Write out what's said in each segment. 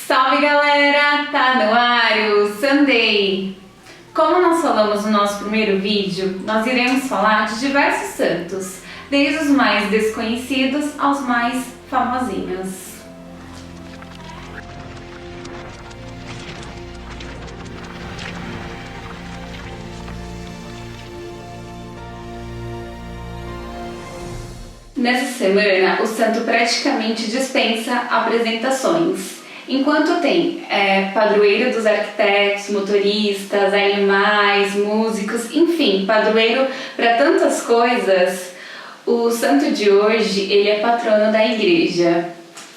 Salve galera, tá no ar o Sunday! Como nós falamos no nosso primeiro vídeo, nós iremos falar de diversos santos, desde os mais desconhecidos aos mais famosinhos. Nessa semana, o santo praticamente dispensa apresentações. Enquanto tem padroeiro dos arquitetos, motoristas, animais, músicos, enfim, padroeiro para tantas coisas, o santo de hoje, ele é patrono da igreja.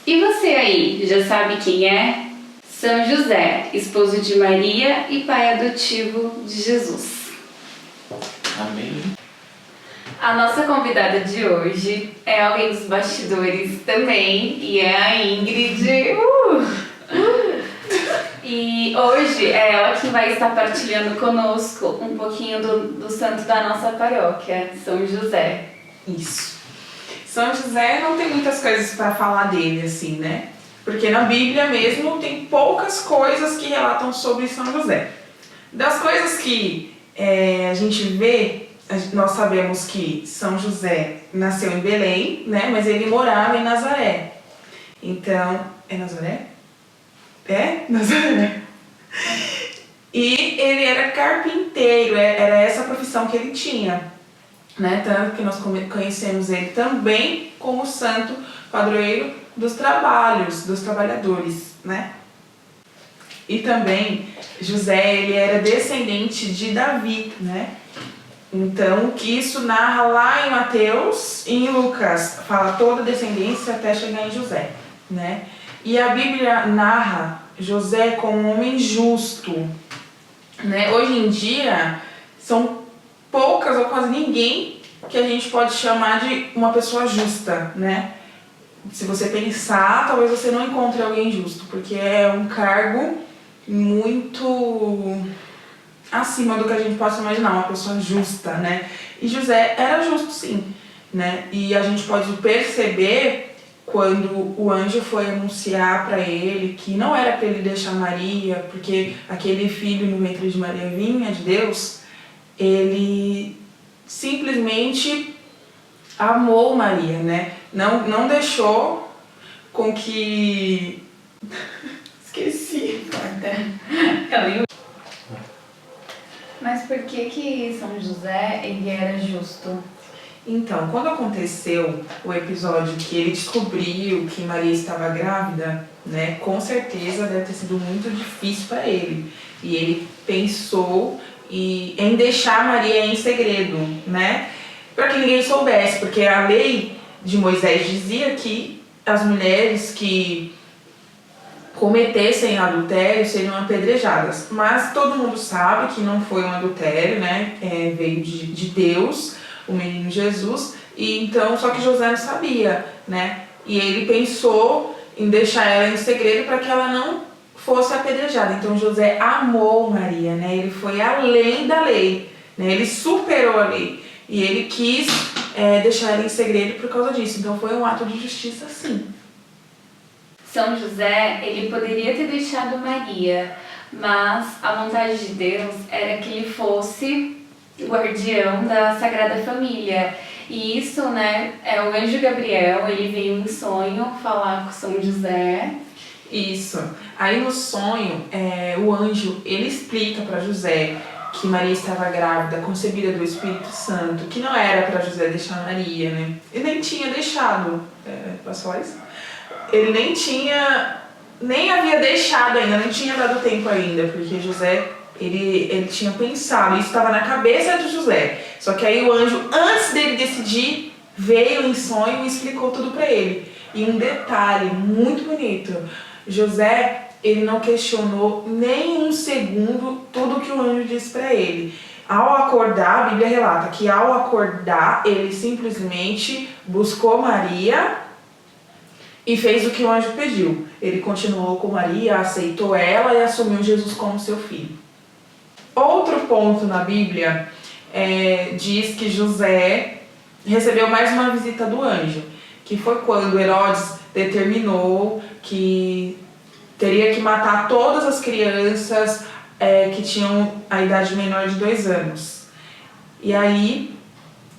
E você aí, já sabe quem é? São José, esposo de Maria e pai adotivo de Jesus. Amém. A nossa convidada de hoje é alguém dos bastidores também, e é a Ingrid. E hoje é ela que vai estar partilhando conosco um pouquinho do santo da nossa paróquia, São José. Isso. São José não tem muitas coisas para falar dele, assim, né? Porque na Bíblia mesmo tem poucas coisas que relatam sobre São José. Das coisas que a gente vê, nós sabemos que São José nasceu em Belém, né? Mas ele morava em Nazaré. Então, é Nazaré? É? Nazaré. E ele era carpinteiro, era essa a profissão que ele tinha, né? Tanto que nós conhecemos ele também como santo padroeiro dos trabalhadores, né? E também José, ele era descendente de Davi, né? Então, que isso narra lá em Mateus e em Lucas, fala toda a descendência até chegar em José, né? E a Bíblia narra José como um homem justo, né? Hoje em dia, são poucas ou quase ninguém que a gente pode chamar de uma pessoa justa, né? Se você pensar, talvez você não encontre alguém justo, porque é um cargo muito acima do que a gente possa imaginar, uma pessoa justa, né? E José era justo, sim, né? E a gente pode perceber quando o anjo foi anunciar para ele que não era para ele deixar Maria, porque aquele filho no ventre de Maria vinha de Deus, ele simplesmente amou Maria, né? Não deixou com que... Esqueci. Mas por que São José ele era justo? Então, quando aconteceu o episódio que ele descobriu que Maria estava grávida, né, com certeza deve ter sido muito difícil para ele. E ele pensou em deixar Maria em segredo, né, para que ninguém soubesse, porque a lei de Moisés dizia que as mulheres que cometessem adultério seriam apedrejadas. Mas todo mundo sabe que não foi um adultério, né, veio de Deus, o menino Jesus, e então, só que José não sabia, né? E ele pensou em deixar ela em segredo para que ela não fosse apedrejada. Então José amou Maria, né? Ele foi além da lei, né? Ele superou a lei e ele quis deixar ela em segredo por causa disso. Então foi um ato de justiça, sim. São José, ele poderia ter deixado Maria, mas a vontade de Deus era que ele fosse guardião da Sagrada Família. E isso, né, é o anjo Gabriel, ele veio em sonho falar com São José. Isso. Aí no sonho, o anjo, ele explica para José que Maria estava grávida, concebida do Espírito Santo, que não era para José deixar Maria, né? Ele nem tinha deixado, passou isso? Ele nem havia deixado ainda, não tinha dado tempo ainda, porque José... Ele tinha pensado, isso estava na cabeça de José. Só que aí o anjo, antes dele decidir, veio em sonho e explicou tudo para ele. E um detalhe muito bonito, José, ele não questionou nem um segundo tudo que o anjo disse para ele. Ao acordar, a Bíblia relata que ao acordar, ele simplesmente buscou Maria e fez o que o anjo pediu. Ele continuou com Maria, aceitou ela e assumiu Jesus como seu filho. Outro ponto na Bíblia diz que José recebeu mais uma visita do anjo, que foi quando Herodes determinou que teria que matar todas as crianças que tinham a idade menor de 2 anos. E aí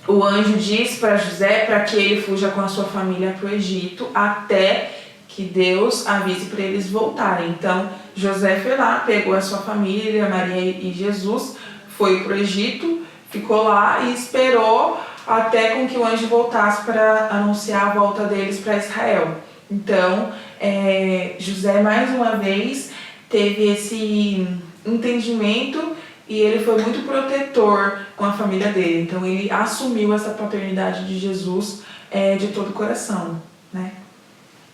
o anjo diz para José para que ele fuja com a sua família para o Egito até que Deus avise para eles voltarem. Então José foi lá, pegou a sua família, Maria e Jesus, foi para o Egito, ficou lá e esperou até com que o anjo voltasse para anunciar a volta deles para Israel. Então José mais uma vez teve esse entendimento e ele foi muito protetor com a família dele. Então ele assumiu essa paternidade de Jesus de todo o coração, né?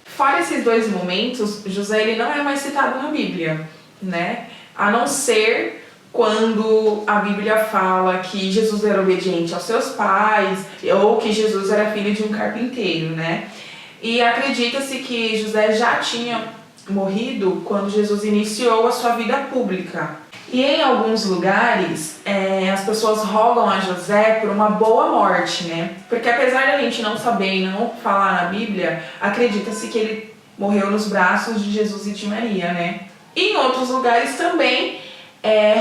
Fora esses 2 momentos, José ele não é mais citado na Bíblia, né? A não ser quando a Bíblia fala que Jesus era obediente aos seus pais ou que Jesus era filho de um carpinteiro, né? E acredita-se que José já tinha morrido quando Jesus iniciou a sua vida pública. E em alguns lugares, as pessoas rogam a José por uma boa morte, né? Porque apesar de a gente não saber e não falar na Bíblia, acredita-se que ele morreu nos braços de Jesus e de Maria, né? E em outros lugares também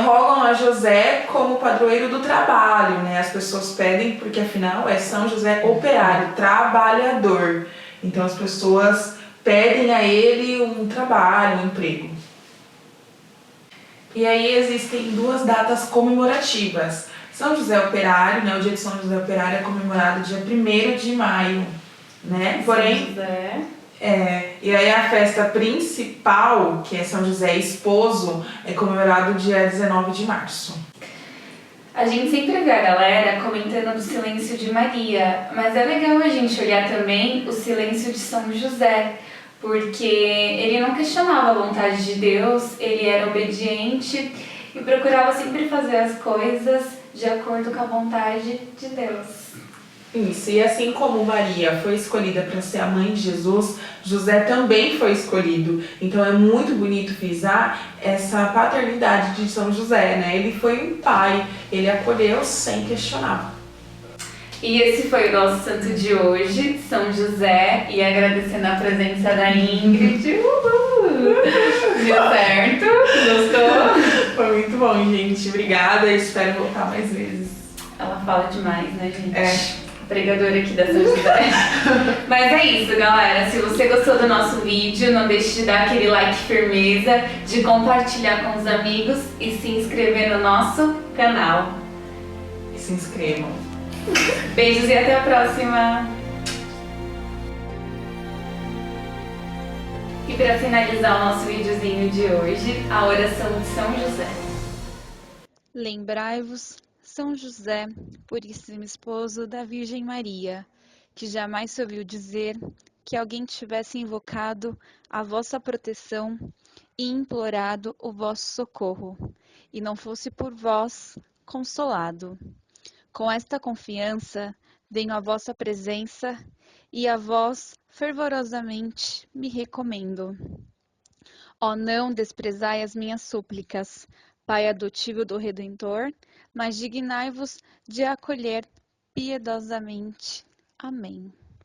rogam a José como padroeiro do trabalho, né? As pessoas pedem porque afinal é São José operário, trabalhador. Então as pessoas pedem a ele um trabalho, um emprego. E aí existem 2 datas comemorativas. São José Operário, né? O dia de São José Operário é comemorado dia 1º de maio, né? Porém, e aí a festa principal, que é São José Esposo, é comemorado dia 19 de março. A gente sempre vê a galera comentando do silêncio de Maria, mas é legal a gente olhar também o silêncio de São José, porque ele não questionava a vontade de Deus, ele era obediente e procurava sempre fazer as coisas de acordo com a vontade de Deus. Isso, e assim como Maria foi escolhida para ser a mãe de Jesus, José também foi escolhido. Então é muito bonito frisar essa paternidade de São José, né? Ele foi um pai, ele acolheu sem questionar. E esse foi o nosso santo de hoje, São José, e agradecendo a presença da Ingrid. Uhul! Deu certo? Gostou? Foi muito bom, gente. Obrigada, espero voltar mais vezes. Ela fala demais, né, gente? Pregadora aqui da São José. Mas é isso, galera. Se você gostou do nosso vídeo, não deixe de dar aquele like firmeza, de compartilhar com os amigos e se inscrever no nosso canal. E se inscrevam. Beijos e até a próxima! E para finalizar o nosso videozinho de hoje, a oração de São José. Lembrai-vos, São José, puríssimo esposo da Virgem Maria, que jamais se ouviu dizer que alguém tivesse invocado a vossa proteção e implorado o vosso socorro, e não fosse por vós consolado. Com esta confiança, venho à vossa presença e a vós fervorosamente me recomendo. Ó, não desprezai as minhas súplicas, Pai adotivo do Redentor, mas dignai-vos de acolher piedosamente. Amém.